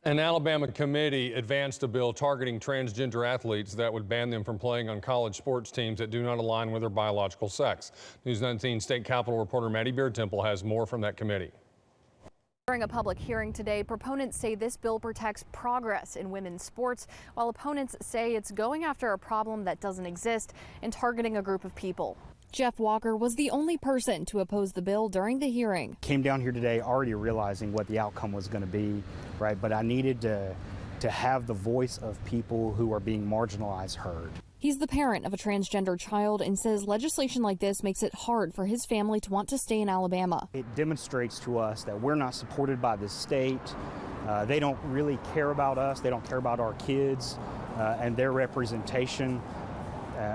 An Alabama committee advanced a bill targeting transgender athletes that would ban them from playing on college sports teams that do not align with their biological sex. News 19 State Capitol reporter Maddie Beard Temple has more from that committee. During a public hearing today, proponents say this bill protects progress in women's sports, while opponents say it's going after a problem that doesn't exist and targeting a group of people. Jeff Walker was the only person to oppose the bill during the hearing. Came down here today already realizing what the outcome was going to be, right? But I needed to have the voice of people who are being marginalized heard. He's the parent of a transgender child and says legislation like this makes it hard for his family to want to stay in Alabama. It demonstrates to us that we're not supported by the state. They don't really care about us. They don't care about our kids and their representation.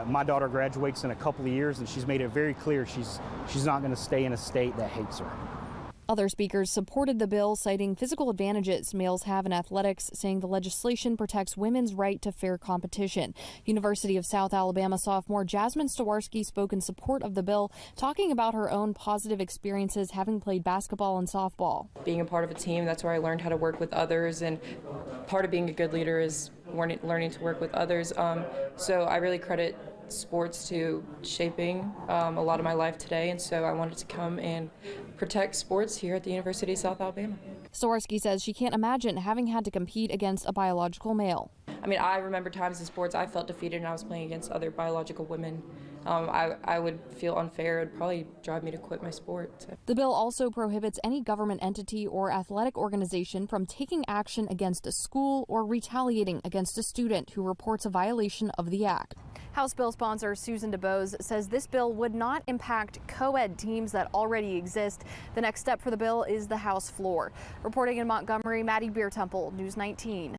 My daughter graduates in a couple of years, and she's made it very clear she's not going to stay in a state that hates her. Other speakers supported the bill, citing physical advantages males have in athletics, saying the legislation protects women's right to fair competition. University of South Alabama sophomore Jasmine Staworski spoke in support of the bill, talking about her own positive experiences having played basketball and softball. Being a part of a team, that's where I learned how to work with others, and part of being a good leader is learning to work with others. So I really credit sports to shaping a lot of my life today, and so I wanted to come and protect sports here at the University of South Alabama. Staworski says she can't imagine having had to compete against a biological male. I mean, I remember times in sports I felt defeated and I was playing against other biological women. I would feel unfair. It would probably drive me to quit my sport. So. The bill also prohibits any government entity or athletic organization from taking action against a school or retaliating against a student who reports a violation of the act. House bill sponsor Susan DuBose says this bill would not impact co-ed teams that already exist. The next step for the bill is the House floor. Reporting in Montgomery, Maddie Beard Temple, News 19.